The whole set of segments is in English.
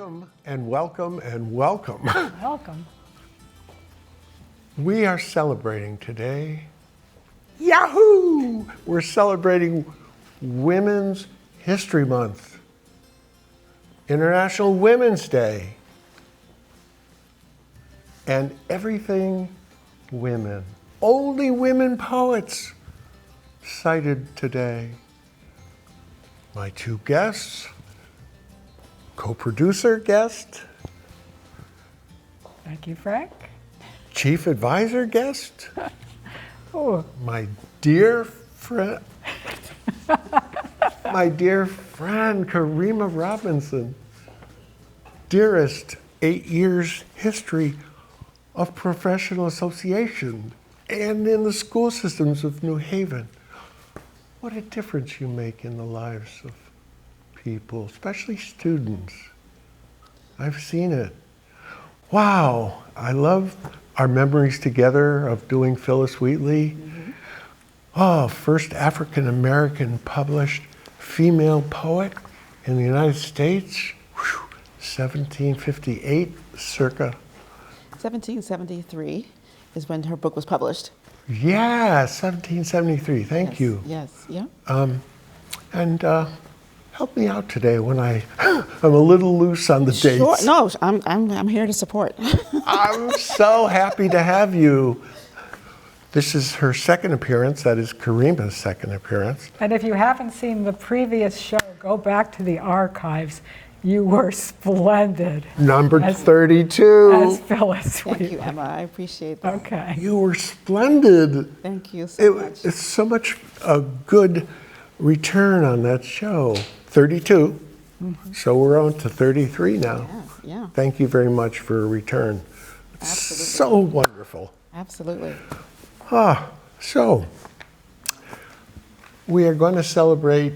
Welcome and welcome and welcome. Welcome. We are celebrating today. Yahoo! We're celebrating Women's History Month, International Women's Day, and everything women. Only women poets cited today. My two guests, co-producer guest, Thank you, Frank. chief advisor guest, Oh, my dear friend, Karima Robinson, dearest 8 years history of professional association and in the school systems of New Haven. What a difference you make in the lives of people, especially students. I've seen it. Wow, I love our memories together of doing Phyllis Wheatley. Mm-hmm. Oh, first African American published female poet in the United States. Whew, 1758, circa. 1773 is when her book was published. Yeah, 1773. Thank Yes, you. Yes, yeah. And help me out today when I'm a little loose on the dates. Sure. No, I'm here to support. I'm so happy to have you. This is her second appearance. That is Karima's second appearance. and if you haven't seen the previous show, go back to the archives. You were splendid Number As- 32. as Phyllis Thank you, Wheatley. Emma. I appreciate that. Okay. You were splendid. Thank you so much. It's so much a good return on that show. 32. So we're on to 33 now. Yeah, yeah, Thank you very much for a return. absolutely. So wonderful. Absolutely. So we are going to celebrate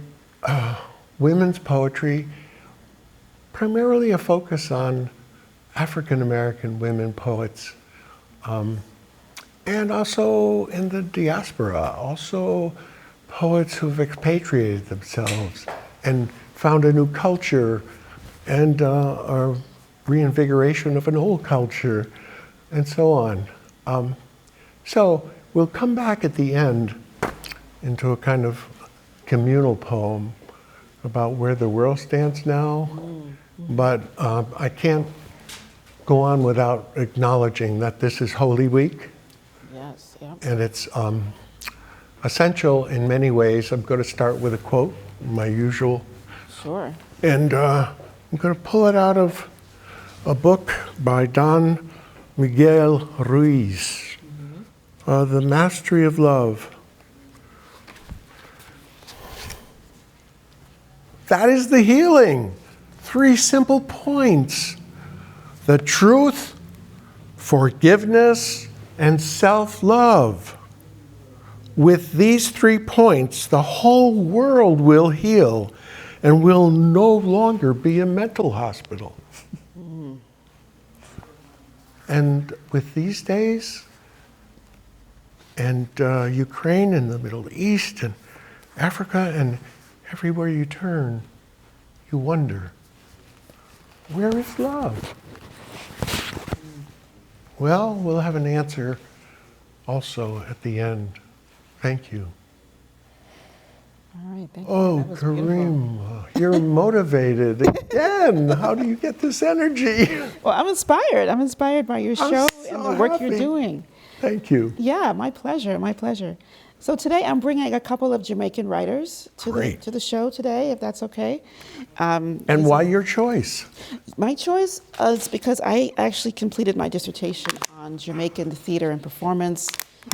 women's poetry, primarily a focus on African American women poets, and also in the diaspora, also poets who've expatriated themselves and found a new culture and a reinvigoration of an old culture, and so on. So we'll come back at the end into a kind of communal poem about where the world stands now. But I can't go on without acknowledging that this is Holy Week, Yes, yeah. and it's essential in many ways. I'm going to start with a quote, my usual, Sure. and I'm going to pull it out of a book by Don Miguel Ruiz, The Mastery of Love. That is the healing. 3 simple points: the truth, forgiveness, and self-love. With these 3 points, the whole world will heal and will no longer be a mental hospital. And with these days, and Ukraine and the Middle East and Africa and everywhere you turn, you wonder, where is love? Well, we'll have an answer also at the end. Thank you. All right, thank you. Oh, That was beautiful. Kareem, you're motivated again. How do you get this energy? Well, I'm inspired. I'm inspired by your I'm show so and the work you're happy. doing. Thank you. Yeah, my pleasure, my pleasure. So today I'm bringing a couple of Jamaican writers Great. to the show today, if that's okay. And why your choice? My choice is because I actually completed my dissertation on Jamaican theater and performance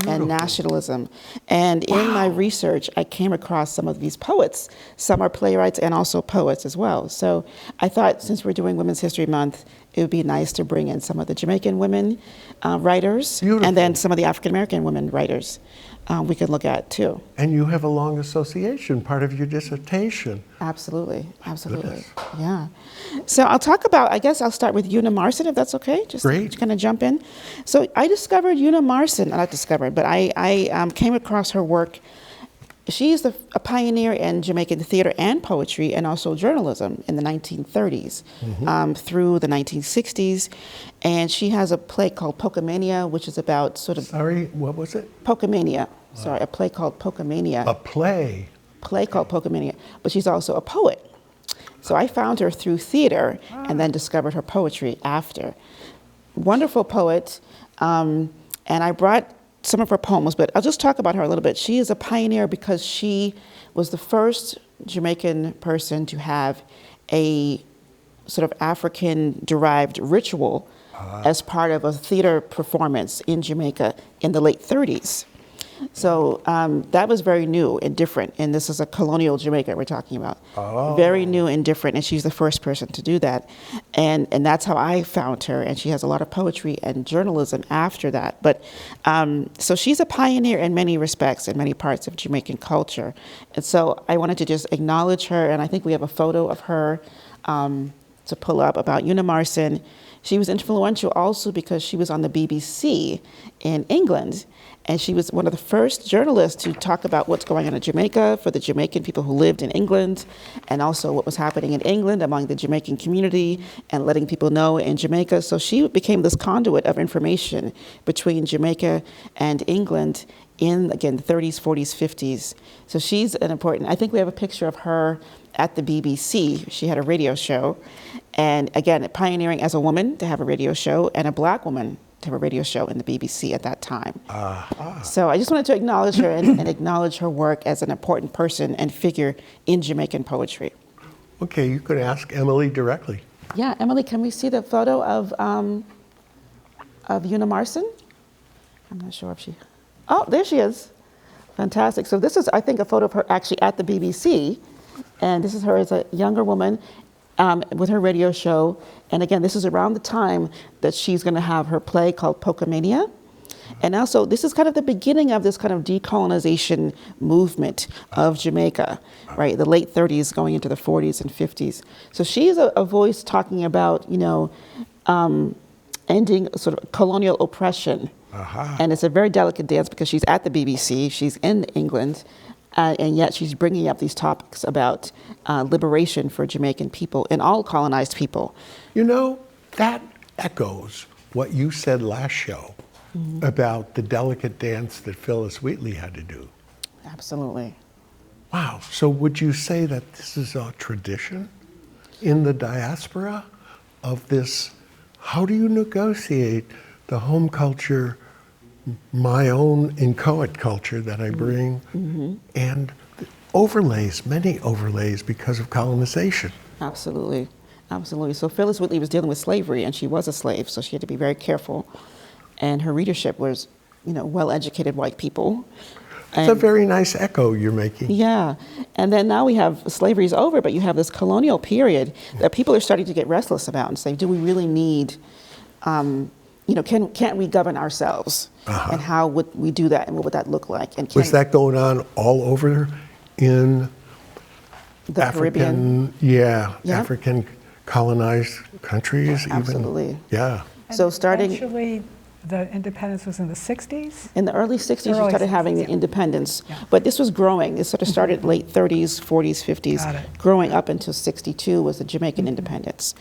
and nationalism. And in my research, I came across some of these poets. Some are playwrights and also poets as well. So I thought since we're doing Women's History Month, it would be nice to bring in some of the Jamaican women writers Beautiful. and then some of the African American women writers we could look at too. And you have a long association, part of your dissertation. Absolutely, absolutely, goodness. yeah. So I'll talk about, I guess I'll start with Una Marson, if that's okay? Just Great. to kind of jump in. So I discovered Una Marson, not discovered, but I came across her work she's a pioneer in Jamaican theater and poetry and also journalism in the 1930s through the 1960s. And she has a play called Pocomania, which is about sort of Sorry, what was it? Pocomania. Sorry, a play called Pocomania. A play. Play called Pocomania, but she's also a poet. So I found her through theater and then discovered her poetry after. Wonderful poet, and I brought some of her poems, but I'll just talk about her a little bit. She is a pioneer because she was the first Jamaican person to have a sort of African-derived ritual as part of a theater performance in Jamaica in the late 30s. So that was very new and different, and this is a colonial Jamaica we're talking about. Very new and different, and she's the first person to do that. And that's how I found her, and she has a lot of poetry and journalism after that. But so she's a pioneer in many respects, in many parts of Jamaican culture. And so I wanted to just acknowledge her, and I think we have a photo of her to pull up about Una Marson. She was influential also because she was on the BBC in England, and she was one of the first journalists to talk about what's going on in Jamaica for the Jamaican people who lived in England, and also what was happening in England among the Jamaican community and letting people know in Jamaica. So she became this conduit of information between Jamaica and England in, again, the 30s, 40s, 50s. So she's an important, I think we have a picture of her at the BBC. She had a radio show. And again, pioneering as a woman to have a radio show and a black woman to have a radio show in the BBC at that time. So I just wanted to acknowledge her and acknowledge her work as an important person and figure in Jamaican poetry. Okay, you could ask Emily directly. Yeah, Emily, can we see the photo of Una Marson? I'm not sure if she, oh, there she is. Fantastic. So this is, I think, a photo of her actually at the BBC. And this is her as a younger woman with her radio show. And again, this is around the time that she's going to have her play called Pocomania. And also, this is kind of the beginning of this kind of decolonization movement of Jamaica, right? The late 30s going into the 40s and 50s. So she is a voice talking about, you know, ending sort of colonial oppression. And it's a very delicate dance because she's at the BBC, she's in England, and yet she's bringing up these topics about liberation for Jamaican people and all colonized people. You know, that echoes what you said last show about the delicate dance that Phyllis Wheatley had to do. Absolutely. Wow. So would you say that this is a tradition in the diaspora of this? How do you negotiate the home culture, my own inchoate culture that I bring, and the overlays, many overlays because of colonization? Absolutely. Absolutely. So Phyllis Wheatley was dealing with slavery, and she was a slave, so she had to be very careful. And her readership was, you know, well-educated white people. It's a very nice echo you're making. Yeah. And then now we have slavery's over, but you have this colonial period that people are starting to get restless about and say, do we really need, you know, can't we govern ourselves? And how would we do that, and what would that look like? And Was that going on all over in the Caribbean? African colonized countries even? Absolutely. Yeah. So starting Eventually, the independence was in the 60s? in the early 60s, you Early started having 60s, the yeah. independence. Yeah. But this was growing. It sort of started late 30s, 40s, 50s, Got it. growing up until 62 was the Jamaican independence.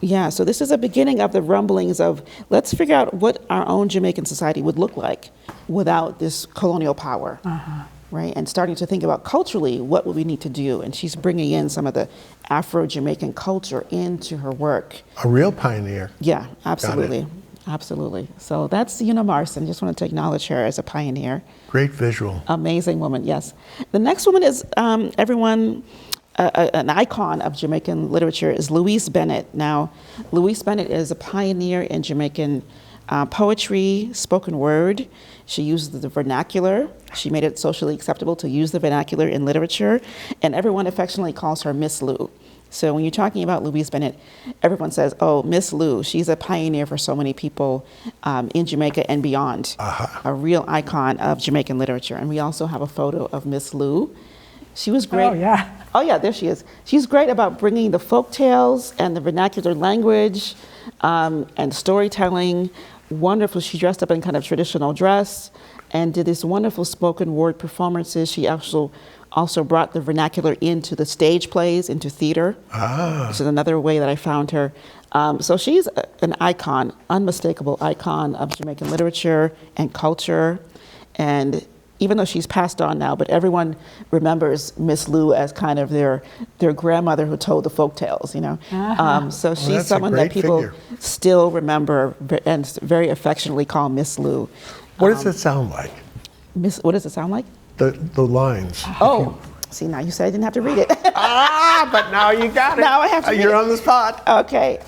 Yeah, so this is a beginning of the rumblings of let's figure out what our own Jamaican society would look like without this colonial power. Right, and starting to think about culturally, what would we need to do? And she's bringing in some of the Afro-Jamaican culture into her work. A real pioneer. Yeah, absolutely, absolutely. So that's Una Marson. Just wanted to acknowledge her as a pioneer. Great visual. Amazing woman, yes. The next woman is an icon of Jamaican literature is Louise Bennett. Now, Louise Bennett is a pioneer in Jamaican poetry, spoken word. She uses the vernacular. She made it socially acceptable to use the vernacular in literature, and everyone affectionately calls her Miss Lou. So when you're talking about Louise Bennett, everyone says, oh, Miss Lou, she's a pioneer for so many people in Jamaica and beyond, a real icon of Jamaican literature. And we also have a photo of Miss Lou. She was great. Oh, yeah. Oh, yeah, there she is. She's great about bringing the folk tales and the vernacular language and storytelling. Wonderful. She dressed up in kind of traditional dress and did this wonderful spoken word performances. She also brought the vernacular into the stage plays, into theater, which is another way that I found her. So she's an icon, unmistakable icon of Jamaican literature and culture. And even though she's passed on now, but everyone remembers Miss Lou as kind of their grandmother who told the folk tales, you know. So she's that's a someone that great people figure. still remember and very affectionately call Miss Lou. What does it sound like? What does it sound like? The lines. Oh, see, now you said I didn't have to read it. But now you got it. Now I have to read You're it. on the spot. Okay.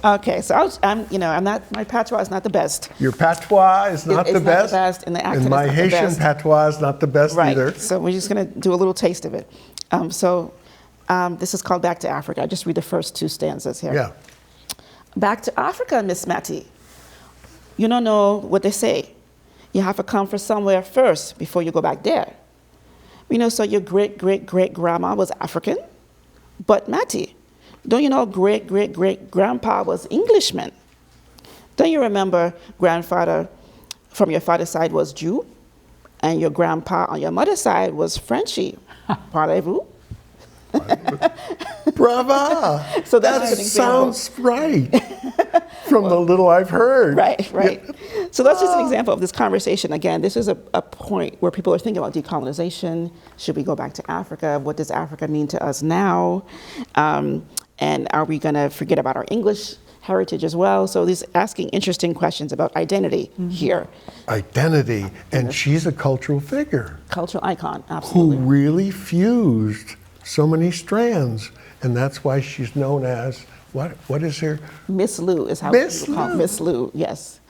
So I'm not. My patois is not the best. Your patois is not It's the not the best. best, and the accent And is my not the Haitian best. patois is not the best Right. either. So we're just gonna do a little taste of it. This is called Back to Africa. I just read the first two stanzas here. Yeah. Back to Africa, Miss Matty. You don't know what they say. You have to come from somewhere first before you go back there. So your great-great-great-grandma was African, but Matty, don't you know great-great-great-grandpa was Englishman? Don't you remember grandfather from your father's side was Jew, and your grandpa on your mother's side was Frenchy? Parlez-vous? Brava. So that's that just an example. sounds right. From the little I've heard. Right. So that's just an example of this conversation. Again, this is a point where people are thinking about decolonization. Should we go back to Africa? What does Africa mean to us now? And are we going to forget about our English heritage as well? So these asking interesting questions about identity here. Identity. And she's a cultural figure Cultural icon, who absolutely. really fused so many strands. And that's why she's known as, what is her? Miss Lou is how Miss people call Lou. Miss Lou, yes.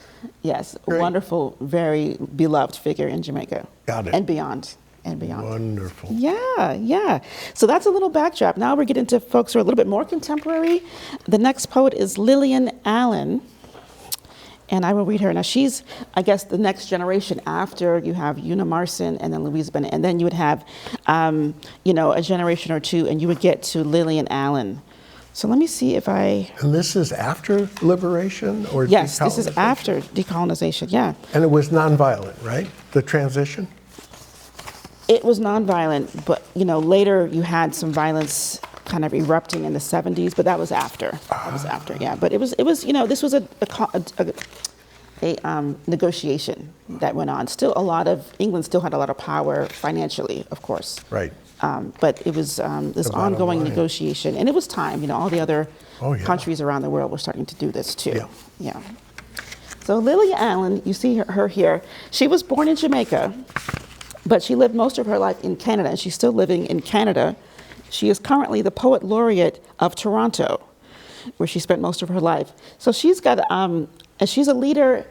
Yes, Great. wonderful, very beloved figure in Jamaica. Got it. And beyond. Wonderful. Yeah. So that's a little backdrop. Now we're getting to folks who are a little bit more contemporary. The next poet is Lillian Allen. And I will read her. Now she's, I guess, the next generation after you have Una Marson and then Louise Bennett. And then you would have, a generation or two, and you would get to Lillian Allen. So let me see if I... And this is after liberation or Yes, this is decolonization? after decolonization, yeah. And it was nonviolent, right? The transition? It was nonviolent, but later you had some violence kind of erupting in the 70s, but that was after. Yeah. But it was this was a negotiation that went on. England still had a lot of power financially, of course. Right. But it was this bottom ongoing line. negotiation, and it was time. All the other Oh, yeah. countries around the world were starting to do this too. Yeah. So Lillian Allen, you see her here. She was born in Jamaica, but she lived most of her life in Canada, and she's still living in Canada. She is currently the Poet Laureate of Toronto, where she spent most of her life. So she's got, and she's a leader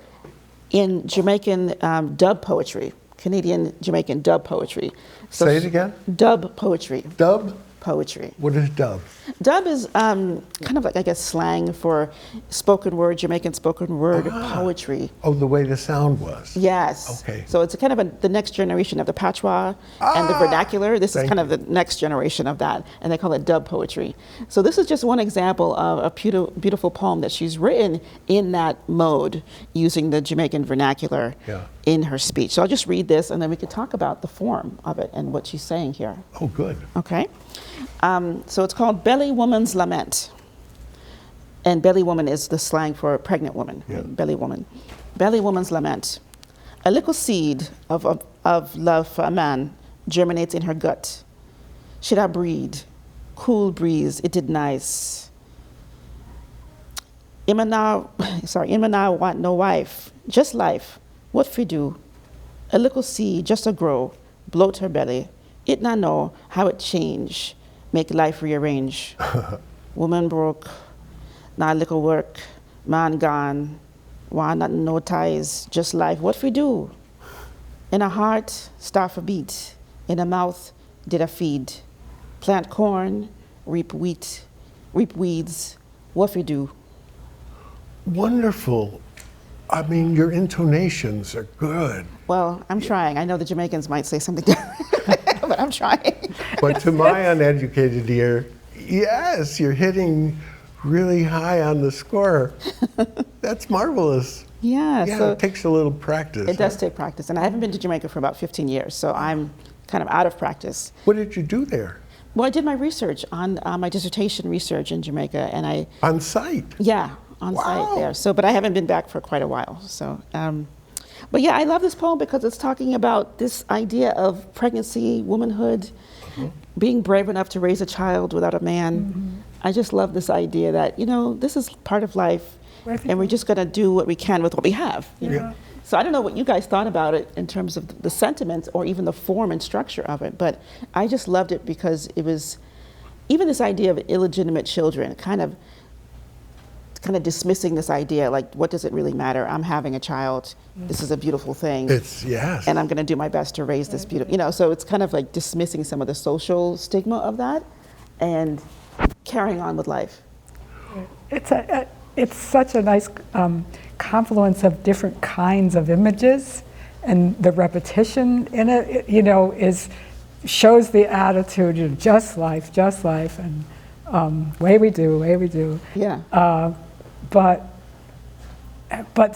in Jamaican dub poetry, Canadian Jamaican dub poetry. So Say it again? Dub poetry. Dub? Poetry. What is dub? Dub is kind of like, I guess, slang for spoken word, Jamaican spoken word poetry. Oh, the way the sound was. Yes. Okay. So it's kind of the next generation of the patois and the vernacular. This is Thank kind of the next generation of that, and they call it dub poetry. So this is just one example of a beautiful poem that she's written in that mode, using the Jamaican vernacular in her speech. So I'll just read this, and then we could talk about the form of it and what she's saying here. Oh, good. Okay. So it's called Belly Woman's Lament. And belly woman is the slang for a pregnant woman, right? Belly woman. Belly Woman's Lament. A little seed of love for a man germinates in her gut. Should I breed? Cool breeze, it did nice. Ima now want no wife, just life. What fi do? A little seed just a grow, bloat her belly. It not know how it change, make life rearrange. Woman broke, not little work, man gone, why not no ties, just life. What we do? In a heart, start a beat. In a mouth, did a feed. Plant corn, reap wheat, reap weeds. What we do? Wonderful. I mean, your intonations are good. Well, I'm trying. I know the Jamaicans might say something different, but I'm trying. But to my uneducated ear, yes, you're hitting really high on the score. That's marvelous. Yeah, Yeah, so it takes a little practice. it does take practice. And I haven't been to Jamaica for about 15 years, so I'm kind of out of practice. What did you do there? Well, I did my research on my dissertation research in Jamaica, and On site? yeah, on Wow. site there. So, but I haven't been back for quite a while. So, but yeah, I love this poem because it's talking about this idea of pregnancy, womanhood, being brave enough to raise a child without a man. I just love this idea that, you know, this is part of life, and we're just going to do what we can with what we have. You know? Yeah. So I don't know what you guys thought about it in terms of the sentiments or even the form and structure of it, but I just loved it because it was, even this idea of illegitimate children, kind of dismissing this idea, like, what does it really matter? I'm having a child. This is a beautiful thing. Yes. And I'm going to do my best to raise this beautiful, you know, so it's kind of like dismissing some of the social stigma of that and carrying on with life. It's such a nice confluence of different kinds of images, and the repetition in it, you know, shows the attitude of just life, and way we do. Yeah. But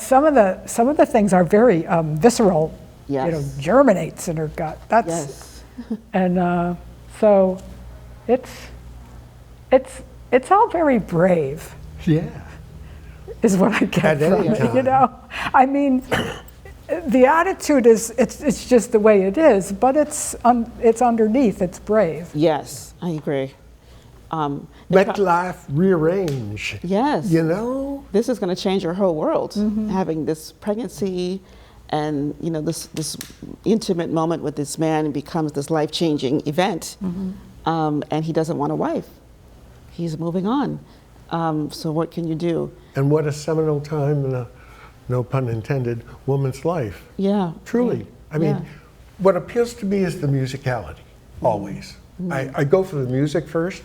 some of the things are very visceral. You know, Yes. germinates in her gut. That's Yes. and so it's all very brave, Yeah. is what I get At from any it. You time. know, I mean, the attitude is it's just the way it is, but it's underneath. It's brave. Yes, I agree. Let life rearrange. Yes. You know? This is going to change your whole world. Having this pregnancy, and you know, this intimate moment with this man becomes this life-changing event, and he doesn't want a wife. He's moving on. So what can you do? And what a seminal time in a, no pun intended, woman's life. Yeah. Truly. I mean, Yeah. what appeals to me is the musicality, always. I go for the music first.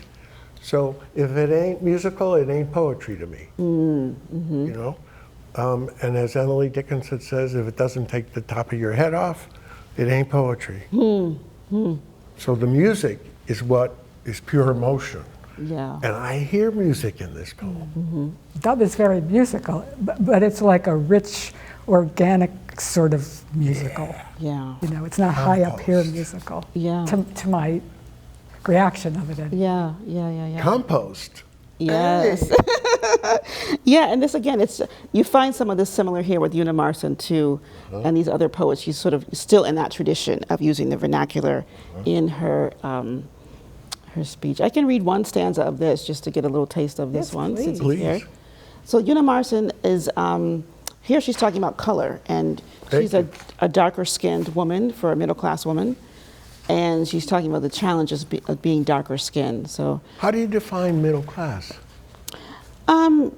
So if it ain't musical, it ain't poetry to me. You know? And as Emily Dickinson says, if it doesn't take the top of your head off, it ain't poetry. So the music is what is pure emotion. Yeah. And I hear music in this poem. Dub is very musical, but it's like a rich, organic sort of musical. Yeah. You know, it's not high up here Compost. musical. Yeah. To my reaction of it. Yeah. Yeah. Compost. Yes. Yeah, and this again, you find some of this similar here with Una Marson too, and these other poets. She's sort of still in that tradition of using the vernacular in her her speech. I can read one stanza of this just to get a little taste of this Yes, one. please. Since it's here. Please. So Una Marson is here. She's talking about color, and Thank she's you. a darker-skinned woman for a middle-class woman, and she's talking about the challenges of being darker-skinned. So. How do you define middle class?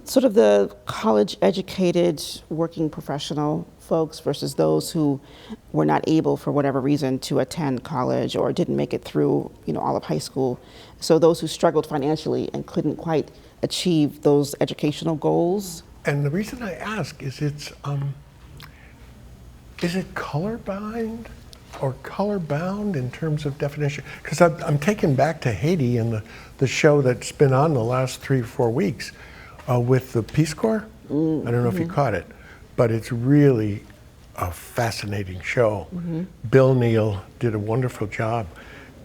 Sort of the college-educated working professional folks versus those who were not able, for whatever reason, to attend college or didn't make it through, you know, all of high school. So those who struggled financially and couldn't quite achieve those educational goals. And the reason I ask is is it colorblind or color bound in terms of definition? Because I'm taken back to Haiti and the show that's been on the last 3 or 4 weeks with the Peace Corps. I don't know if you caught it, but it's really a fascinating show. Bill Neal did a wonderful job.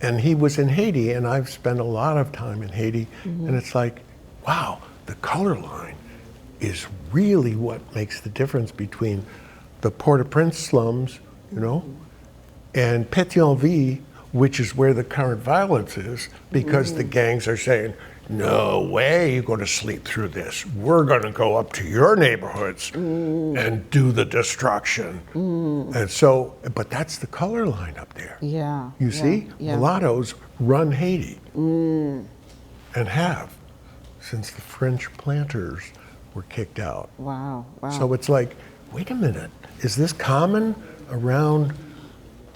And he was in Haiti, and I've spent a lot of time in Haiti, and it's like, wow, the color line is really what makes the difference between the Port-au-Prince slums, you know, and Pétionville, which is where the current violence is, because the gangs are saying, no way you're going to sleep through this. We're going to go up to your neighborhoods and do the destruction. And so, but that's the color line up there. Yeah. You see, Yeah. mulattoes run Haiti and have since the French planters were kicked out. Wow. Wow. So it's like, wait a minute, is this common around?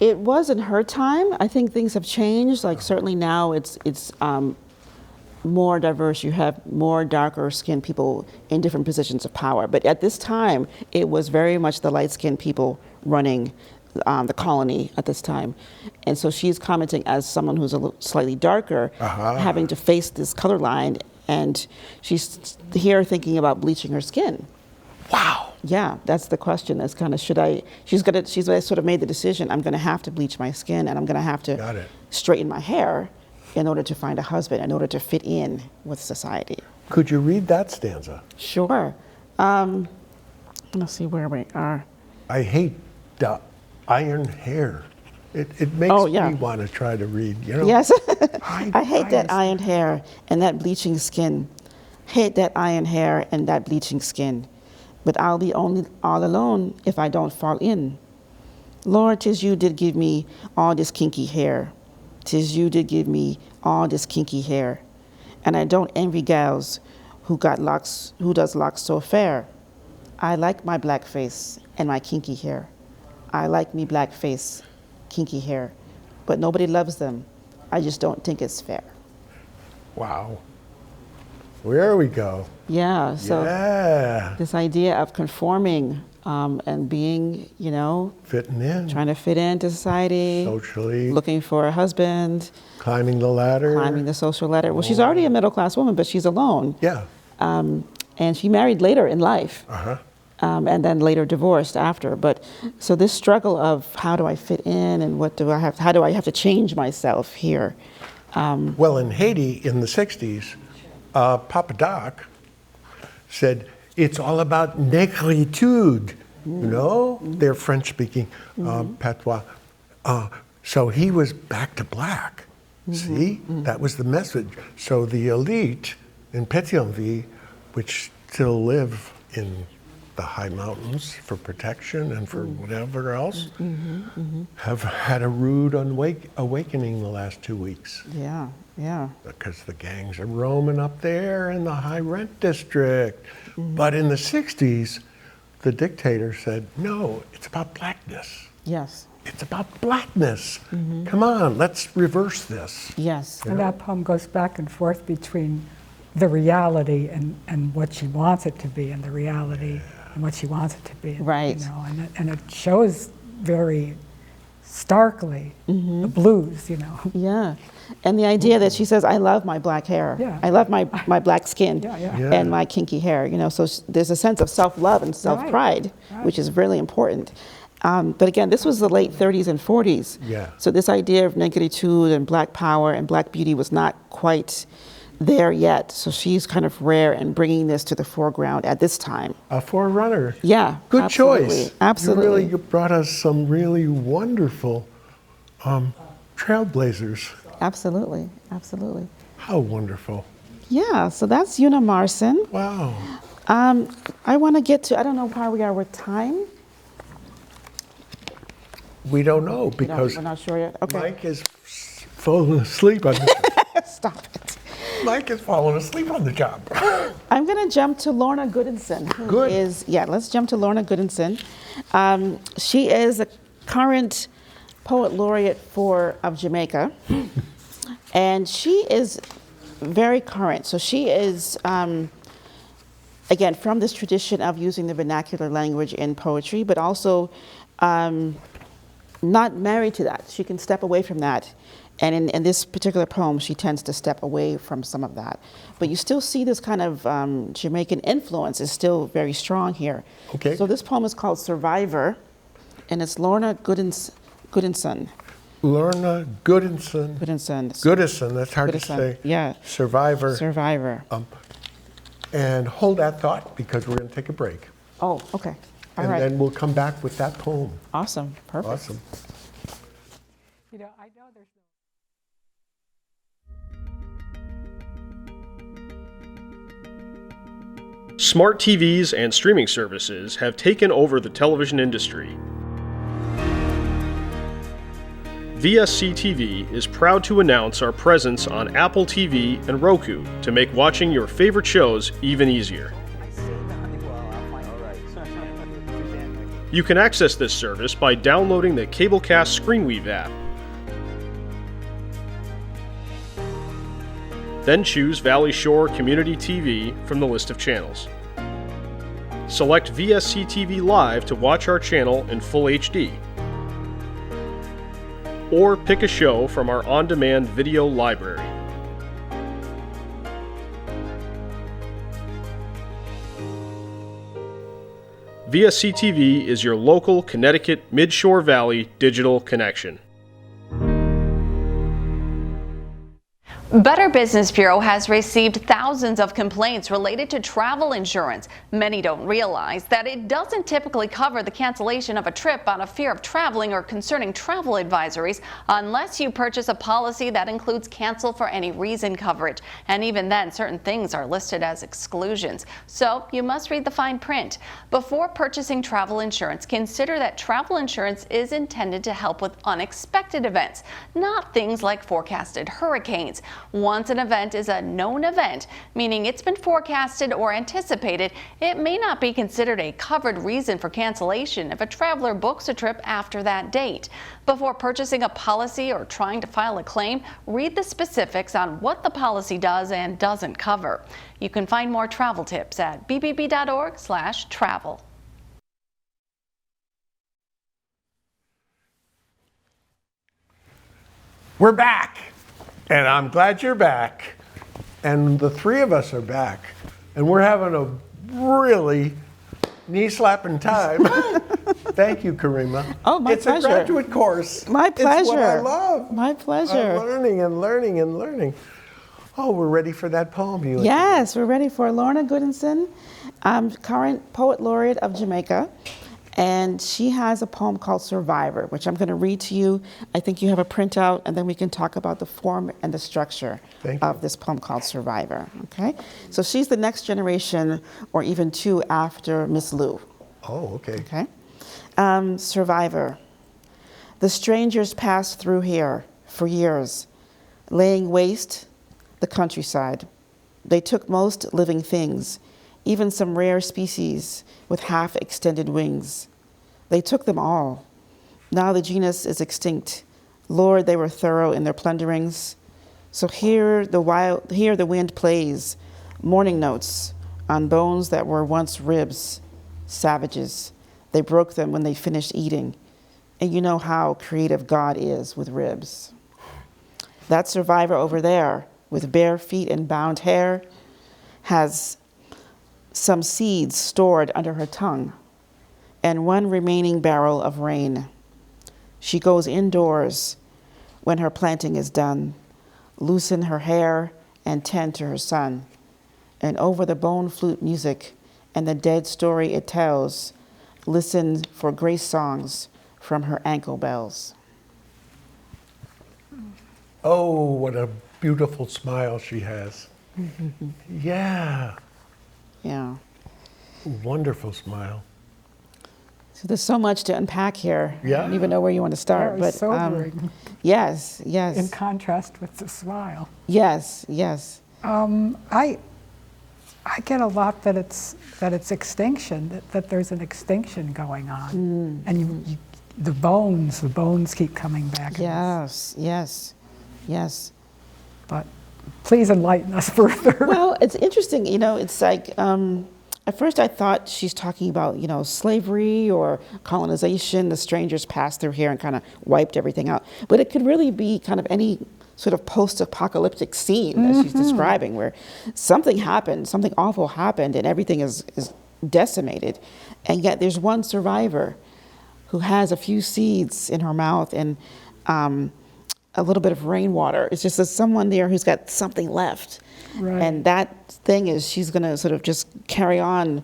It was in her time. I think things have changed. Like certainly now it's more diverse. You have more darker skinned people in different positions of power. But at this time, it was very much the light skinned people running the colony at this time. And so she's commenting as someone who's slightly darker, having to face this color line and she's here thinking about bleaching her skin. Wow. Yeah, that's the question. That's kind of she's sort of made the decision. I'm gonna have to bleach my skin, and I'm gonna have Got to it. straighten my hair in order to find a husband, in order to fit in with society. Could you read that stanza? Sure. Let's see where we are. I hate the iron hair. It makes Oh, yeah. me want to try to read, you know? Yes. I- I hate that I- iron hair and that bleaching skin. Hate that iron hair and that bleaching skin. But I'll be all alone if I don't fall in. Lord, 'tis you did give me all this kinky hair. 'Tis you did give me all this kinky hair. And I don't envy gals who does locks so fair. I like my black face and my kinky hair. I like me black face, kinky hair. But nobody loves them. I just don't think it's fair. Wow. There we go. Yeah, so Yeah. this idea of conforming and being, Fitting in. trying to fit into society, Socially. looking for a husband, Climbing the ladder. climbing the social ladder. Well, she's already a middle class woman, but she's alone. Yeah. And she married later in life. Uh-huh. And then later divorced after. But so this struggle of how do I fit in and how do I have to change myself here? Well, in Haiti in the 60s, Papa Doc said, it's all about negritude. You know, they're French speaking patois. So he was back to black. See, that was the message. So the elite in Pétionville, which still live in the high mountains for protection and for whatever else, have had a rude awakening the last 2 weeks. Yeah, yeah. Because the gangs are roaming up there in the high rent district. But in the 60s, the dictator said, no, it's about blackness. Yes, It's about blackness. Come on, let's reverse this. yes. And that poem goes back and forth between the reality and what she wants it to be, and the reality and what she wants it to be. Right. And it shows very starkly the blues, Yeah. And the idea that she says, I love my black hair. Yeah. I love my black skin Yeah, yeah. Yeah. and my kinky hair. So there's a sense of self-love and self-pride, right. which is really important. But again, this was the late 30s and 40s. Yeah. So this idea of negritude and black power and black beauty was not quite there yet. So she's kind of rare and bringing this to the foreground at this time. A forerunner. Yeah. Good absolutely. choice. Absolutely. You brought us some really wonderful trailblazers. Absolutely. Absolutely. How wonderful. Yeah. So that's Una Marson. Wow. I want to get to, I don't know where we are with time. We don't know No, because we're not sure yet. Okay. Mike is falling asleep on the Stop it. Mike is falling asleep on the job. I'm going to jump to Lorna Goodinson. Who Good. Let's jump to Lorna Goodinson. She is a current poet laureate of Jamaica. And she is very current. So she is, again, from this tradition of using the vernacular language in poetry, but also not married to that. She can step away from that. And in this particular poem, she tends to step away from some of that. But you still see this kind of Jamaican influence is still very strong here. Okay. So this poem is called Survivor, and it's Lorna Goodinson. Lorna Goodinson. Goodison, that's hard to Goodison, say. yeah. Survivor. Survivor. And hold that thought because we're going to take a break. Oh, okay. All And right. then we'll come back with that poem. Awesome. Perfect. Awesome. I know there's Smart TVs and streaming services have taken over the television industry. VSC TV is proud to announce our presence on Apple TV and Roku to make watching your favorite shows even easier. You can access this service by downloading the Cablecast ScreenWeave app. Then choose Valley Shore Community TV from the list of channels. Select VSC TV Live to watch our channel in full HD. Or pick a show from our on-demand video library. VSC TV is your local Connecticut Midshore Valley digital connection. Better Business Bureau has received thousands of complaints related to travel insurance. Many don't realize that it doesn't typically cover the cancellation of a trip out of fear of traveling or concerning travel advisories unless you purchase a policy that includes cancel for any reason coverage. And even then, certain things are listed as exclusions. So you must read the fine print. Before purchasing travel insurance, consider that travel insurance is intended to help with unexpected events, not things like forecasted hurricanes. Once an event is a known event, meaning it's been forecasted or anticipated, it may not be considered a covered reason for cancellation if a traveler books a trip after that date. Before purchasing a policy or trying to file a claim, read the specifics on what the policy does and doesn't cover. You can find more travel tips at bbb.org/travel. We're back, and I'm glad you're back. And the three of us are back, and we're having a really knee-slapping time. Thank you, Karima. Oh, my it's pleasure. It's a graduate course. My pleasure. It's what I love. My pleasure. I'm learning and learning and learning. Oh, we're ready for that poem you Yes, we're ready for Lorna Goodinson, current Poet Laureate of Jamaica. And she has a poem called Survivor, which I'm going to read to you. I think you have a printout, and then we can talk about the form and the structure of this poem called Survivor. Okay? So she's the next generation, or even two after Miss Lou. Oh, okay. Okay? Survivor. The strangers passed through here for years, laying waste the countryside. They took most living things, even some rare species with half-extended wings. They took them all. Now the genus is extinct. Lord, they were thorough in their plunderings. So here the wind plays morning notes on bones that were once ribs. Savages. They broke them when they finished eating. And you know how creative God is with ribs. That survivor over there, with bare feet and bound hair, has some seeds stored under her tongue, and one remaining barrel of rain. She goes indoors when her planting is done, loosen her hair and tend to her son. And over the bone flute music and the dead story it tells, listen for grace songs from her ankle bells. Oh, what a beautiful smile she has. Yeah. Yeah. Wonderful smile. So there's so much to unpack here. Yeah. I don't even know where you want to start. Very sobering. Yes. In contrast with the smile. Yes. I get a lot that it's extinction, that there's an extinction going on, and the bones keep coming back. Yes. But please enlighten us further. Well, it's interesting, it's like, at first I thought she's talking about, slavery or colonization, the strangers passed through here and kind of wiped everything out. But it could really be kind of any sort of post-apocalyptic scene that she's describing, where something happened, something awful happened, and everything is decimated. And yet there's one survivor who has a few seeds in her mouth and a little bit of rainwater. It's just there's someone there who's got something left. Right. And that thing is she's going to sort of just carry on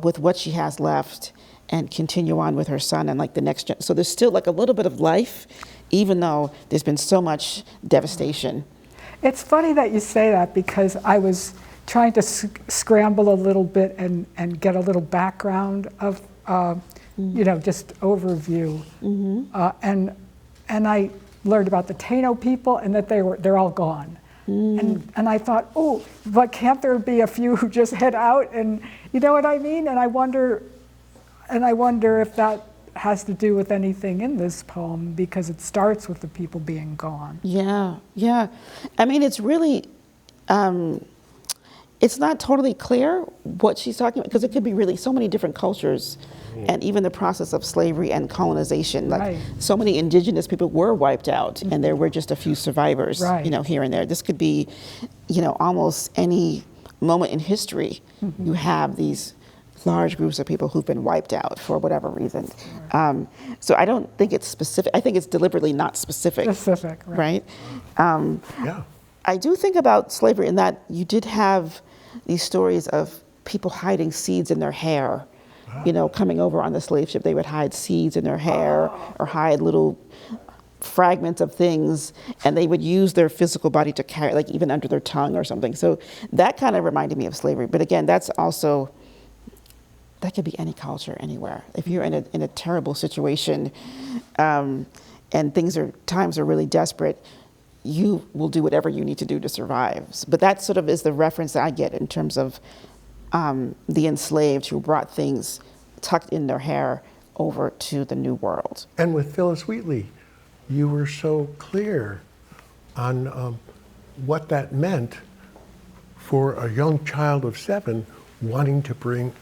with what she has left and continue on with her son and like the next gen. So there's still like a little bit of life, even though there's been so much devastation. It's funny that you say that, because I was trying to scramble a little bit and get a little background of, just overview. And I learned about the Taino people and that they're all gone. And I thought, oh, but can't there be a few who just head out, and you know what I mean? And I wonder if that has to do with anything in this poem, because it starts with the people being gone. Yeah. I mean, it's really, it's not totally clear what she's talking about, because it could be really so many different cultures, and even the process of slavery and colonization. Like so many indigenous people were wiped out, and there were just a few survivors, here and there. This could be, almost any moment in history. You have these large groups of people who've been wiped out for whatever reason. So I don't think it's specific. I think it's deliberately not specific. Specific, right. Right? Yeah. I do think about slavery in that you did have these stories of people hiding seeds in their hair. You know, coming over on the slave ship, they would hide seeds in their hair or hide little fragments of things, and they would use their physical body to carry, like even under their tongue or something. So that kind of reminded me of slavery. But again, that's also, that could be any culture, anywhere. If you're in a terrible situation and times are really desperate, you will do whatever you need to do to survive. But that sort of is the reference that I get in terms of the enslaved who brought things tucked in their hair over to the New World. And with Phyllis Wheatley, you were so clear on what that meant for a young child of 7 wanting to bring,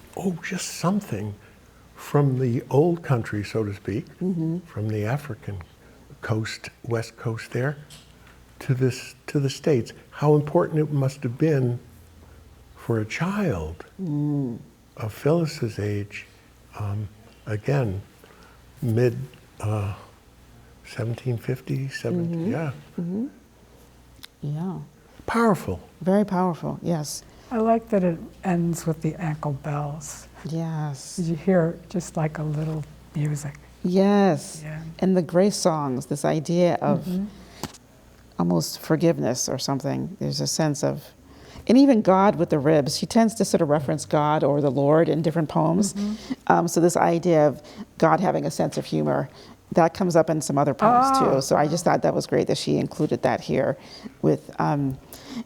just something from the old country, so to speak, from the African coast, west coast there, to the States. How important it must have been for a child of Phyllis's age, again, mid 1750, 70, yeah. Yeah, Powerful. very powerful, yes. I like that it ends with the ankle bells. Yes. Did you hear just like a little music? Yes. Yeah. And the grace songs, this idea of almost forgiveness or something. There's a sense of, and even God with the ribs, she tends to sort of reference God or the Lord in different poems. So this idea of God having a sense of humor, that comes up in some other poems too. So I just thought that was great that she included that here with,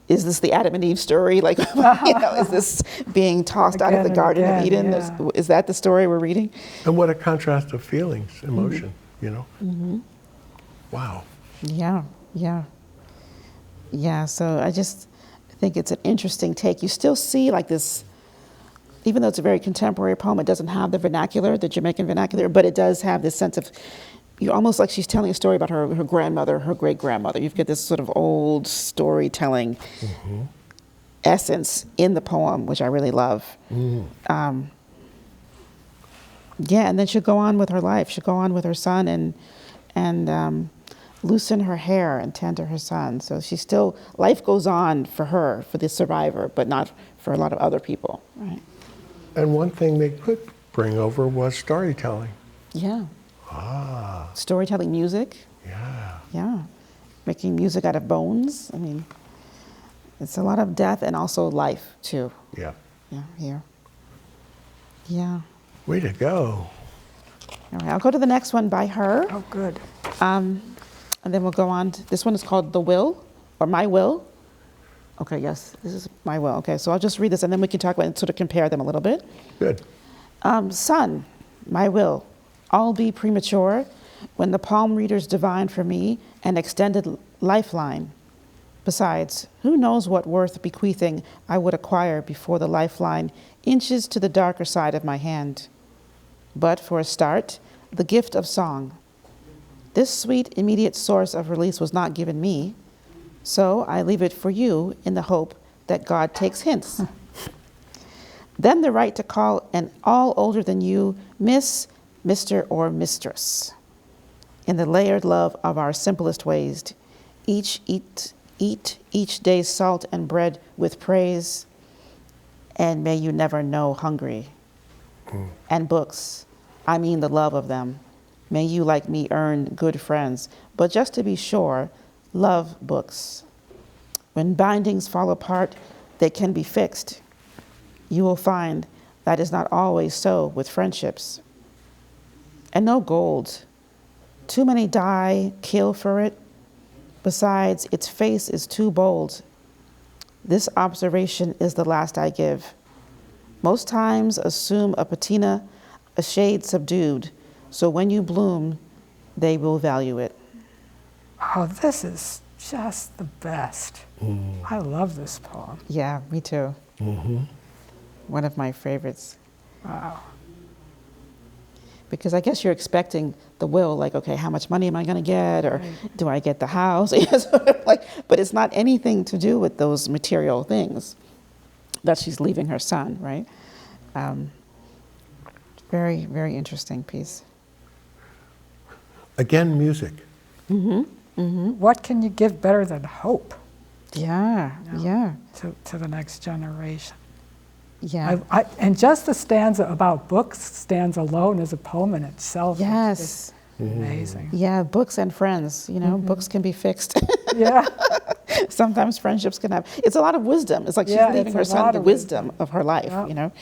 is this the Adam and Eve story? Like, is this being tossed out of the Again and Garden of again, Eden? yeah. Is that the story we're reading? And what a contrast of feelings, emotion, you know? Wow. Yeah, yeah. Yeah, so I just think it's an interesting take. You still see like this, even though it's a very contemporary poem, it doesn't have the vernacular, the Jamaican vernacular, but it does have this sense of, you're almost like she's telling a story about her grandmother, her great-grandmother. You've got this sort of old storytelling essence in the poem, which I really love. Yeah, and then she'll go on with her life. She'll go on with her son and loosen her hair and tend to her son. So she's still, life goes on for her, for the survivor, but not for a lot of other people, right? And one thing they could bring over was storytelling. Yeah. Storytelling, music. Yeah. Yeah. Making music out of bones. I mean, it's a lot of death and also life too. Yeah. Yeah, here. Yeah. Way to go. All right, I'll go to the next one by her. Oh, good. And then we'll go on to, this one is called The Will, or My Will. Okay, yes, this is My Will. Okay, so I'll just read this and then we can talk about it and sort of compare them a little bit. Good. Son, my will, all be premature when the palm readers divine for me an extended lifeline. Besides, who knows what worth bequeathing I would acquire before the lifeline inches to the darker side of my hand. But for a start, the gift of song. This sweet, immediate source of release was not given me, so I leave it for you in the hope that God takes hints. Then the right to call an all older than you Miss, Mr., or Mistress. In the layered love of our simplest ways, eat each day's salt and bread with praise, and may you never know hungry. And books, I mean the love of them. May you, like me, earn good friends, but just to be sure, love books. When bindings fall apart, they can be fixed. You will find that is not always so with friendships. And no gold. Too many die, kill for it. Besides, its face is too bold. This observation is the last I give. Most times assume a patina, a shade subdued, so when you bloom, they will value it. Oh, this is just the best. I love this poem. Yeah, me too. One of my favorites. Wow. Because I guess you're expecting the will, like, okay, how much money am I going to get, or do I get the house? But it's not anything to do with those material things that she's leaving her son, right? Very, very interesting piece. Again, music. What can you give better than hope Yeah, yeah, to the next generation? yeah. And just the stanza about books stands alone as a poem in itself. Yes. It's amazing. Yeah, books and friends, you know, books can be fixed. Yeah. Sometimes friendships can have, it's a lot of wisdom. It's like she's Yeah, leaving it's a her son lot the of wisdom of her life, Yeah. you know.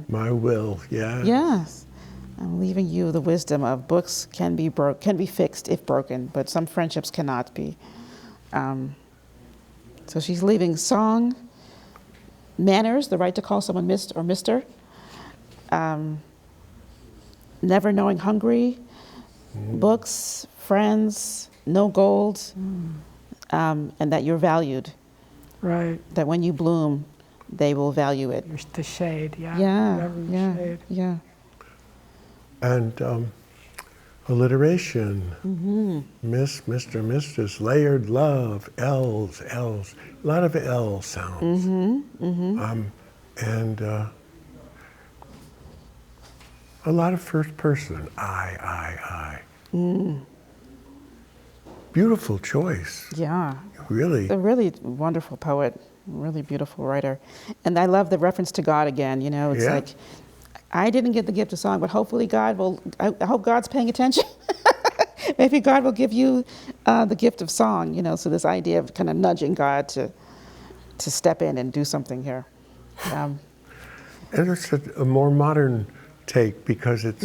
My will, yeah. Yes. I'm leaving you the wisdom of books can be fixed if broken, but some friendships cannot be. So she's leaving song, manners, the right to call someone Miss or Mister, never knowing hungry, books, friends, no gold, and that you're valued, Right. that when you bloom, they will value it. The shade, yeah. Yeah, Whatever the yeah, shade. yeah. And alliteration. Miss, Mr., Mistress, layered love, L's. A lot of L sounds. And a lot of first person, I. Beautiful choice, Yeah. really. A really wonderful poet, really beautiful writer. And I love the reference to God again, you know, it's Yeah. like, I didn't get the gift of song, but hopefully God will, I hope God's paying attention. Maybe God will give you the gift of song, you know, so this idea of kind of nudging God to step in and do something here. And it's a more modern take because it's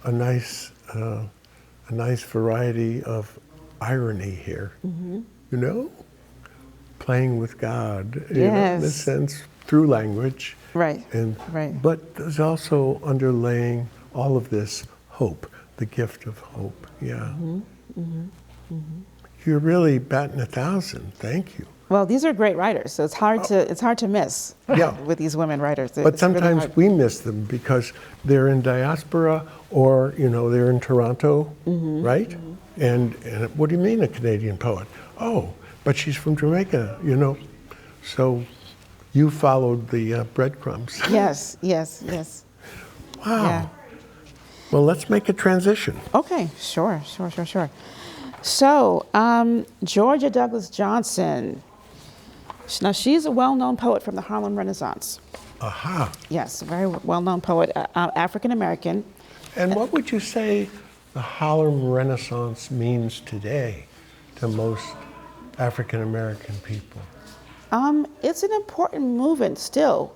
a nice variety of irony here. You know, playing with God. You know, in a Yes. sense, through language. Right, And right. but there's also underlaying all of this hope, the gift of hope. Yeah. You're really batting 1,000. Thank you. Well, these are great writers, so it's hard to miss Yeah. with these women writers. But It's really sometimes hard. we miss them because they're in diaspora or, you know, they're in Toronto, right? And what do you mean a Canadian poet? Oh, but she's from Jamaica, you know. So you followed the breadcrumbs. Yes. Wow. Yeah. Well, let's make a transition. Okay, sure. So, Georgia Douglas Johnson. Now, she's a well-known poet from the Harlem Renaissance. Aha. Yes, a very well-known poet, African-American. And what would you say the Harlem Renaissance means today to most African American people? It's an important movement still,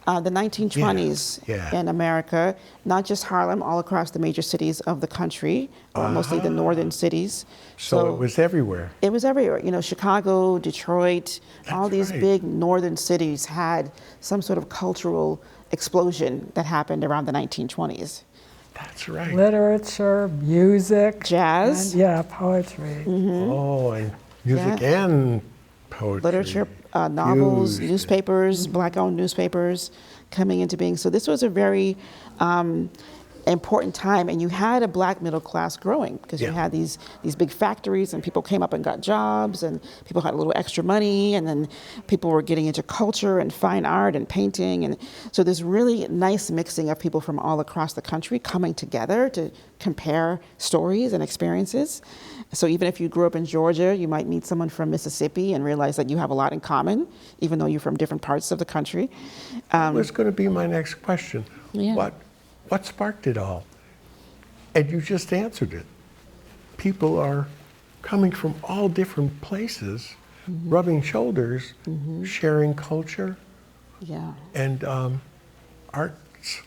the 1920s Yeah. in America, not just Harlem, all across the major cities of the country, mostly the northern cities. So it was everywhere. It was everywhere. You know, Chicago, Detroit, all these right. big northern cities had some sort of cultural explosion that happened around the 1920s. That's right. Literature, music. Jazz. And, yeah, poetry. Oh, and music and poetry. Literature, novels, Huge. newspapers, black-owned newspapers coming into being. So this was a very important time, and you had a black middle class growing because you Yeah. had these big factories, and people came up and got jobs, and people had a little extra money, and then people were getting into culture and fine art and painting, and so this really nice mixing of people from all across the country coming together to compare stories and experiences. So even if you grew up in Georgia, you might meet someone from Mississippi and realize that you have a lot in common, even though you're from different parts of the country. That was going to be my next question. Yeah. What sparked it all? And you just answered it. People are coming from all different places, rubbing shoulders, sharing culture Yeah, and arts.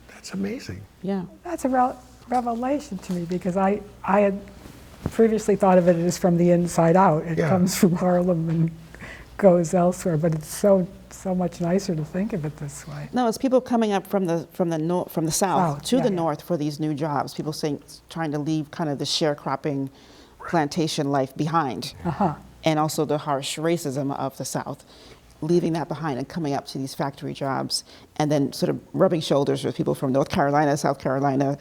That's amazing. yeah. That's a revelation to me because I had previously thought of it as from the inside out. It Yeah. comes from Harlem and goes elsewhere, but it's so much nicer to think of it this way. No, it's people coming up from the south South, to yeah, the yeah. north for these new jobs. People trying to leave kind of the sharecropping plantation life behind, and also the harsh racism of the South, leaving that behind and coming up to these factory jobs, and then sort of rubbing shoulders with people from North Carolina, South Carolina,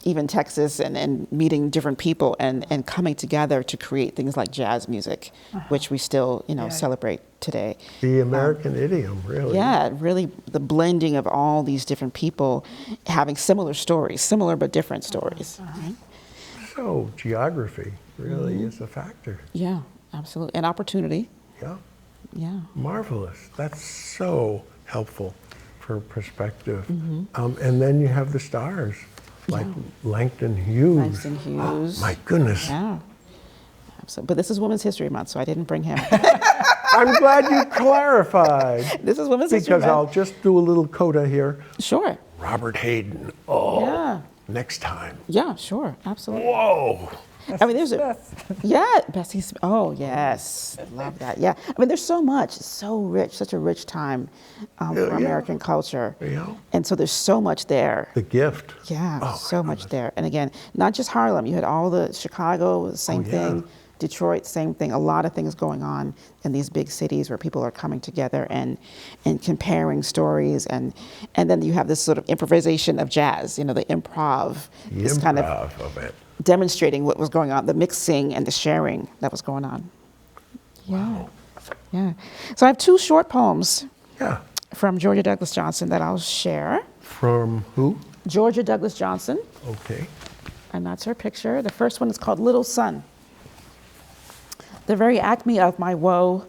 even Texas and meeting different people and coming together to create things like jazz music, which we still, celebrate today. The American idiom, really. Yeah, really the blending of all these different people having similar stories, similar but different stories. Right? So geography really is a factor. Yeah, absolutely. And opportunity. Yeah, Yeah. marvelous. That's so helpful for perspective. And then you have the stars, like Langston Hughes. Langston Hughes. My goodness. Yeah. Absolutely. But this is Women's History Month, so I didn't bring him. I'm glad you clarified. This is Women's History Because Month. I'll just do a little coda here. Sure. Robert Hayden. Oh, Yeah. next time. Yeah, sure. Absolutely. Whoa. I mean, there's Bessie Smith. Oh, yes. Love that. Yeah. I mean, there's so much. It's so rich, such a rich time for Yeah. American culture. Yeah. And so there's so much there. The gift. Yeah, Oh, so much there. And again, not just Harlem. You had all the Chicago, same yeah. thing. Detroit, same thing. A lot of things going on in these big cities where people are coming together and comparing stories. And then you have this sort of improvisation of jazz, the improv. The This kind of improv of it. demonstrating what was going on, the mixing and the sharing that was going on. Yeah. Yeah. So I have two short poems Yeah. from Georgia Douglas Johnson that I'll share. From who? Georgia Douglas Johnson, Okay. and that's her picture. The first one is called Little Sun. The very acme of my woe,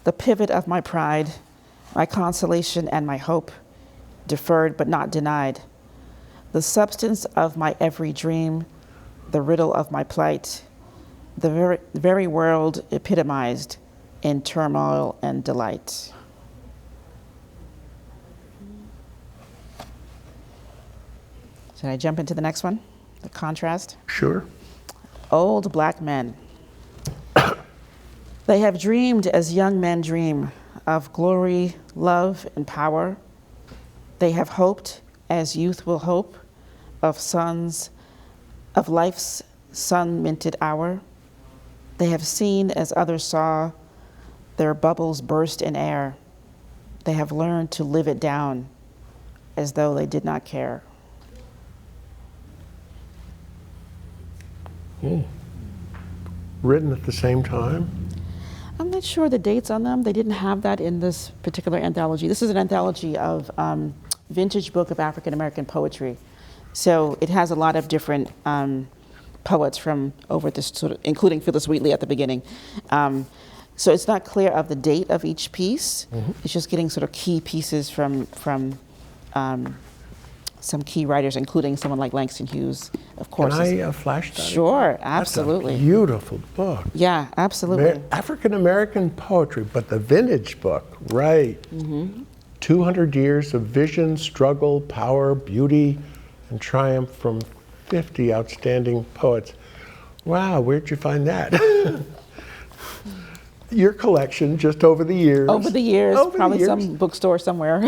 the pivot of my pride, my consolation and my hope, deferred but not denied, the substance of my every dream, the riddle of my plight, the very world epitomized in turmoil and delight. Should I jump into the next one? The contrast? Sure. Old black men. They have dreamed as young men dream of glory, love, and power. They have hoped as youth will hope of life's sun-minted hour. They have seen as others saw their bubbles burst in air. They have learned to live it down as though they did not care. Written at the same time? I'm not sure the dates on them. They didn't have that in this particular anthology. This is an anthology of vintage book of African American poetry. So it has a lot of different poets from over this sort of, including Phyllis Wheatley at the beginning. So it's not clear of the date of each piece. It's just getting sort of key pieces from some key writers, including someone like Langston Hughes, of course. Can I flash that? Sure, That's a absolutely. beautiful book. Yeah, absolutely. African American poetry, but the vintage book, right. 200 years of vision, struggle, power, beauty, and triumph from 50 outstanding poets. Wow, where'd you find that? Your collection just over the years. Over the years, Over the probably years. some bookstore somewhere.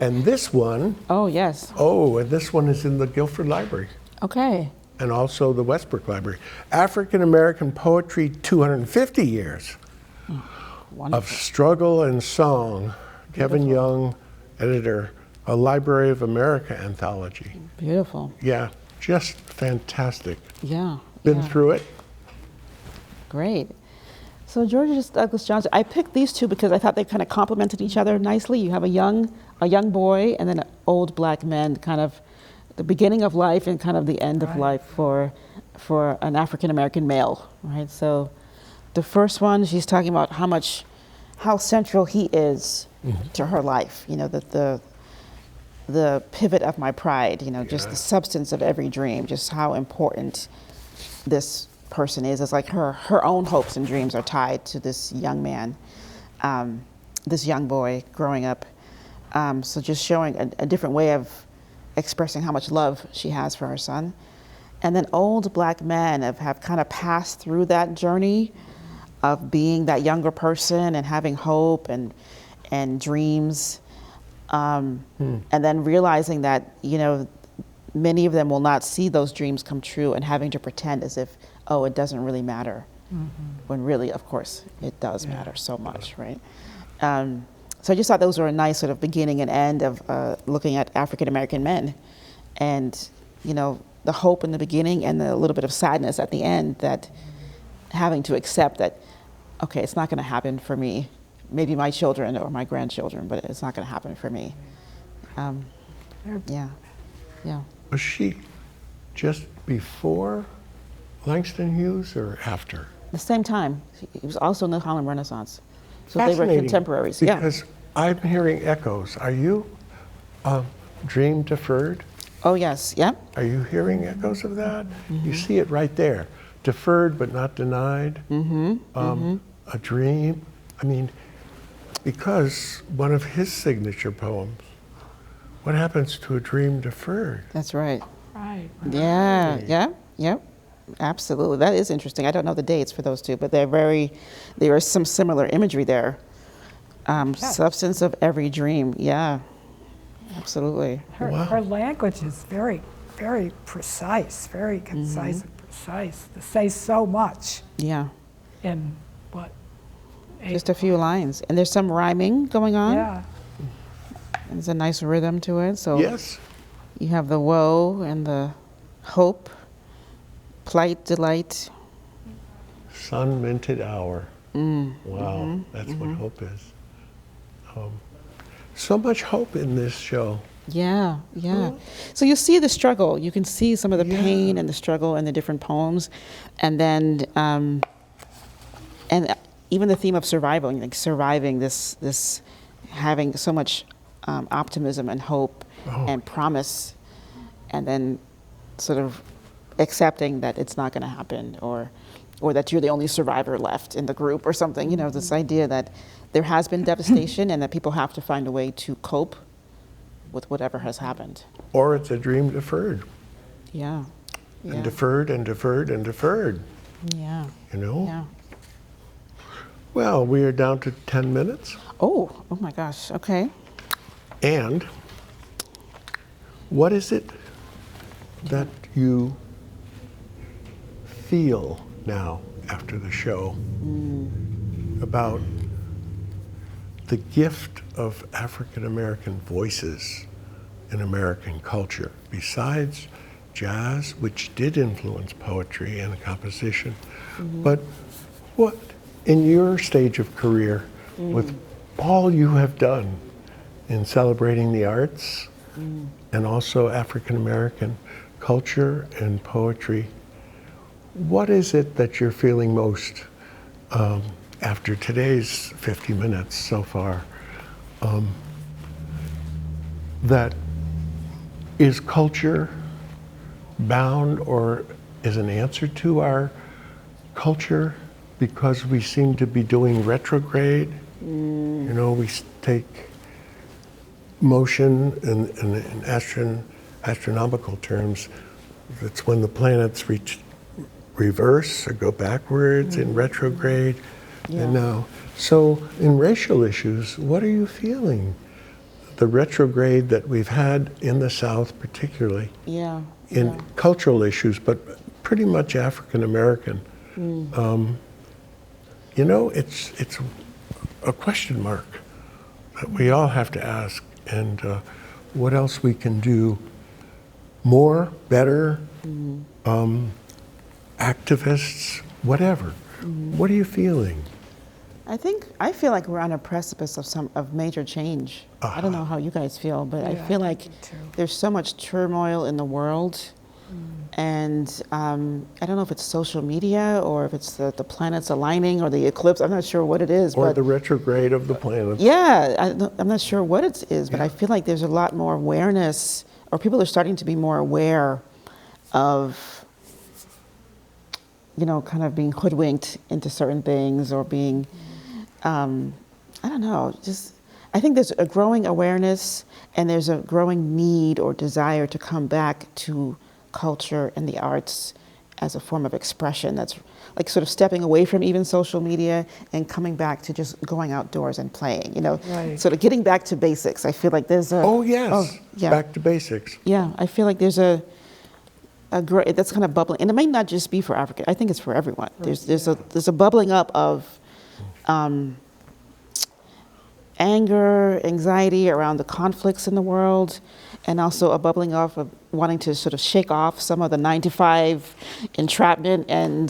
And this one, Oh, yes. and this one is in the Guilford Library Okay. and also the Westbrook Library. African American poetry, 250 years Wonderful. of struggle and song. Kevin Young, editor, a Library of America anthology. Beautiful. Yeah, just fantastic. Yeah. Been yeah. through it? Great. So Georgia Douglas Johnson, I picked these two because I thought they kind of complemented each other nicely. You have a young boy and then an old black man, kind of the beginning of life and kind of the end of life for an African American male, right? So the first one, she's talking about how central he is to her life. The pivot of my pride. Just the substance of every dream. Just how important this person is. It's like her own hopes and dreams are tied to this young man, this young boy growing up. So just showing a different way of expressing how much love she has for her son. And then old black men have kind of passed through that journey of being that younger person and having hope and dreams. And then realizing that, many of them will not see those dreams come true and having to pretend as if, it doesn't really matter. When really, of course, it does matter so much, right? So I just thought those were a nice sort of beginning and end of looking at African American men and, the hope in the beginning and the little bit of sadness at the end, that having to accept that, okay, it's not going to happen for me. Maybe my children or my grandchildren, but it's not going to happen for me. Yeah, yeah. Was she just before Langston Hughes or after? The same time, he was also in the Harlem Renaissance. So they were Fascinating, contemporaries. Yeah. Because I'm hearing echoes. Are you dream deferred? Oh, yes. Yeah. Are you hearing echoes of that? You see it right there. Deferred but not denied. A dream. I mean, because one of his signature poems, what happens to a dream deferred? That's right. Right. Yeah. Yeah. Yep. Absolutely. That is interesting. I don't know the dates for those two, but there is some similar imagery there. Substance of every dream. Yeah. Absolutely. Her language is very, very precise, very concise and precise, to say so much Yeah. in what? Just a few lines. And there's some rhyming going on. Yeah. And there's a nice rhythm to it. So Yes. you have the woe and the hope, plight, delight. Sun minted hour. Wow, that's what hope is. So much hope in this show. Yeah, yeah. So you see the struggle. You can see some of the pain and the struggle in the different poems, and then and even the theme of survival, like surviving this having so much optimism and hope and promise, and then sort of accepting that it's not going to happen, or that you're the only survivor left in the group or something. You know, this idea that there has been devastation and that people have to find a way to cope with whatever has happened. Or it's a dream deferred. Yeah. Yeah. And deferred and deferred and deferred, Yeah. you know? Yeah. Well, we are down to 10 minutes. Oh my gosh. Okay. And what is it that you feel now after the show about the gift of African American voices in American culture, besides jazz, which did influence poetry and composition? But what, in your stage of career, with all you have done in celebrating the arts and also African American culture and poetry, what is it that you're feeling most after today's 50 minutes so far? That is culture bound or is an answer to our culture because we seem to be doing retrograde? You know, we take motion in astronomical terms. That's when the planets reach reverse or go backwards in retrograde. And now, so in racial issues, what are you feeling? The retrograde that we've had in the South particularly, Yeah. in cultural issues, but pretty much African American. You know, it's a question mark that we all have to ask, and what else we can do more, better, activists, whatever. What are you feeling? I feel like we're on a precipice of major change. I don't know how you guys feel, but I feel like there's so much turmoil in the world, and I don't know if it's social media or if it's the planets aligning or the eclipse. I'm not sure what it is, Or but the retrograde of the planets? yeah, I'm not sure what it is, but I feel like there's a lot more awareness, or people are starting to be more aware of, you know, kind of being hoodwinked into certain things, or being, I don't know, just, I think there's a growing awareness and there's a growing need or desire to come back to culture and the arts as a form of expression that's like sort of stepping away from even social media and coming back to just going outdoors and playing, you know, sort of getting back to basics. I feel like there's a... Oh, yes. yeah. Back to basics. Yeah, I feel like there's a great, that's kind of bubbling, and it may not just be for Africa. I think it's for everyone. There's a bubbling up of anger, anxiety around the conflicts in the world, and also a bubbling up wanting to sort of shake off some of the 9-to-5 entrapment and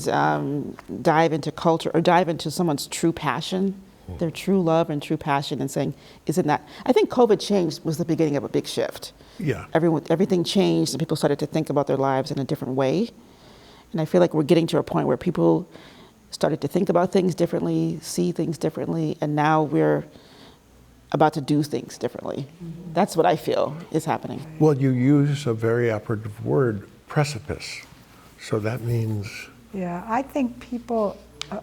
dive into culture or dive into someone's true passion, their true love and true passion, and saying, isn't that, I think COVID change was the beginning of a big shift. Yeah. Everything changed and people started to think about their lives in a different way. And I feel like we're getting to a point where people started to think about things differently, see things differently, and now we're about to do things differently. That's what I feel is happening. Well, you use a very operative word, precipice. So that means, Yeah, I think people,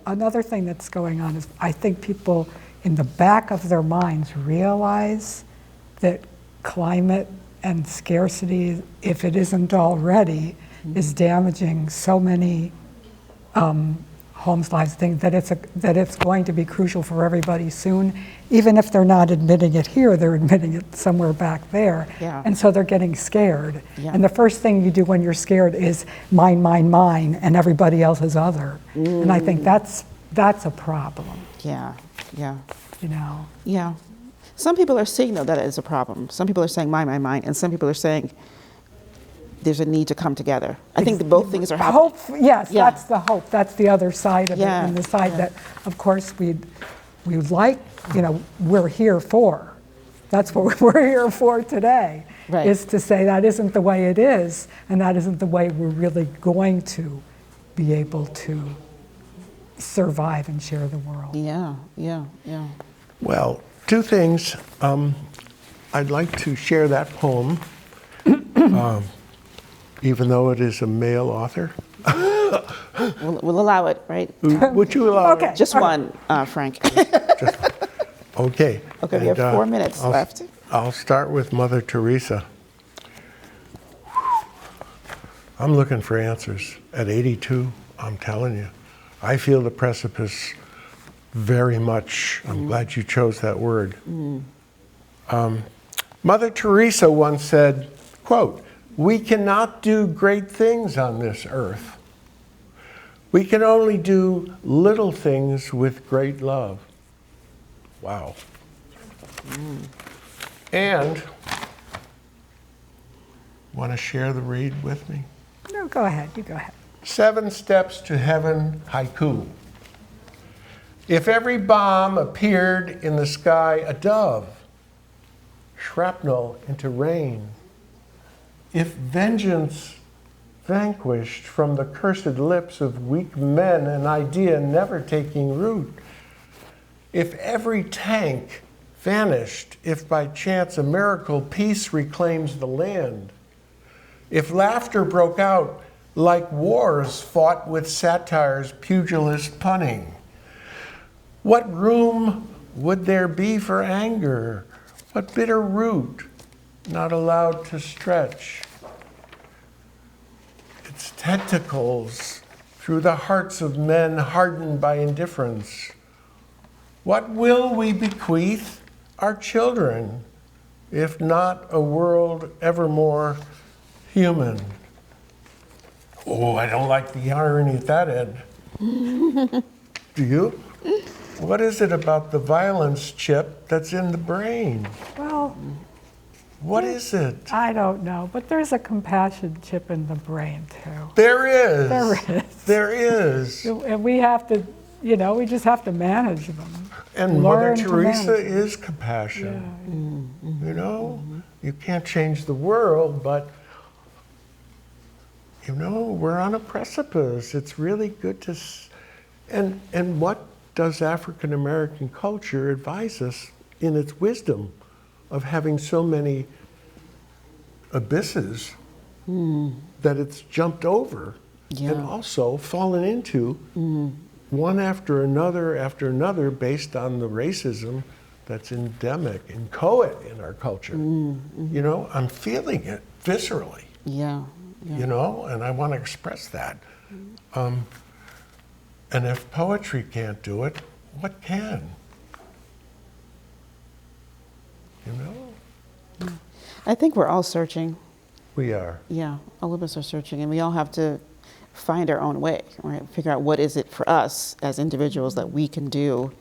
another thing that's going on is I think people in the back of their minds realize that climate and scarcity, if it isn't already, is damaging so many homes, lives, things, that it's going to be crucial for everybody soon. Even if they're not admitting it here, they're admitting it somewhere back there. Yeah. And so they're getting scared. Yeah. And the first thing you do when you're scared is mine, mine, mine, and everybody else is other. And I think that's a problem, Yeah, yeah, you know. yeah. Some people are seeing, though, that it is a problem. Some people are saying, mine, and some people are saying, there's a need to come together. I think that both things are happening. Hope, yes, Yeah. that's the hope. That's the other side of Yeah, it, and the side yeah. that, of course, we would like, you know, we're here for. That's what we're here for today, Right. is to say that isn't the way it is, and that isn't the way we're really going to be able to survive and share the world. Yeah, yeah, yeah. well, two things. I'd like to share that poem, even though it is a male author. We'll allow it, right? Would you allow Okay. it? Just one, Frank. Okay. Okay, we have And, 4 minutes left. I'll start with Mother Teresa. I'm looking for answers. At 82, I'm telling you, I feel the precipice very much. I'm glad you chose that word. Mother Teresa once said, quote, "We cannot do great things on this earth. We can only do little things with great love." Wow. And want to share the read with me? No, go ahead, you go ahead. 7 Steps to Heaven haiku. If every bomb appeared in the sky a dove, shrapnel into rain, if vengeance vanquished from the cursed lips of weak men an idea never taking root, if every tank vanished, if by chance a miracle peace reclaims the land, if laughter broke out like wars fought with satire's pugilist punning, what room would there be for anger? What bitter root not allowed to stretch its tentacles through the hearts of men hardened by indifference? What will we bequeath our children, if not a world evermore human? Oh, I don't like the irony at that end. Do you? What is it about the violence chip that's in the brain? Well, What is it? I don't know, but there's a compassion chip in the brain too. There is. There is. There is. And we have to, you know, we just have to manage them. And Mother Learn to Teresa manage. is compassion. You know, you can't change the world, but you know, we're on a precipice. It's really good to, and what does African American culture advise us in its wisdom of having so many abysses that it's jumped over Yeah. and also fallen into one after another based on the racism that's endemic and inchoate in our culture. You know, I'm feeling it viscerally, Yeah, you know, and I want to express that. And if poetry can't do it, what can? You know? I think we're all searching. We are. Yeah, all of us are searching, and we all have to find our own way, right? Figure out what is it for us as individuals that we can do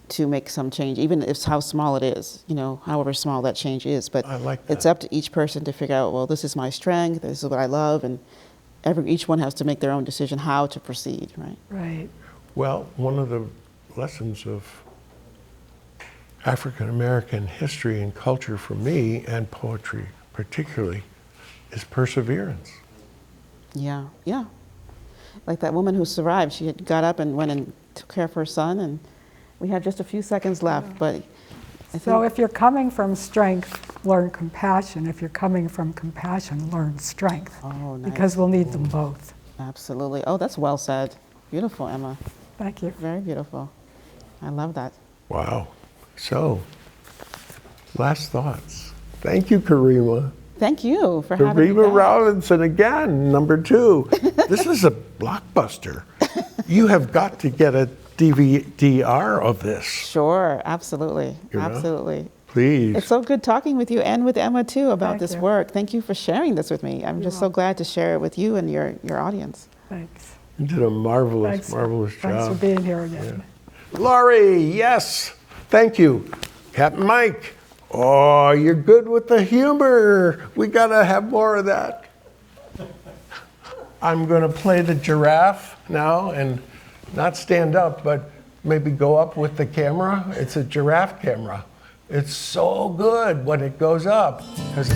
to make some change, even if how small it is, you know, however small that change is. But I like it's that. up to each person to figure out, well, this is my strength, this is what I love, and each one has to make their own decision how to proceed, right? Right. Well, one of the lessons of African American history and culture for me, and poetry particularly, is perseverance. Yeah, yeah. Like that woman who survived, she had got up and went and took care of her son, and we had just a few seconds left, but I So think, if you're coming from strength, learn compassion. If you're coming from compassion, learn strength. Oh, nice. Because we'll need them both. absolutely. Oh, that's well said. Beautiful, Emma. Thank you. Very beautiful. I love that. Wow. So, last thoughts. Thank you, Karima. Thank you for having me Karima back. Robinson again, number 2. This is a blockbuster. You have got to get a DVD-R of this, Sure, absolutely, You know? absolutely. please. It's so good talking with you and with Emma too about Thank this you. work. Thank you for sharing this with me. I'm just so glad to share it with you and your audience. Thanks. You did a marvelous, Thanks. marvelous Thanks for job. being here again. Laurie, yes, thank you. Captain Mike, oh, you're good with the humor. We gotta have more of that. I'm gonna play the giraffe now and not stand up, but maybe go up with the camera. It's a giraffe camera. It's so good when it goes up. 'Cause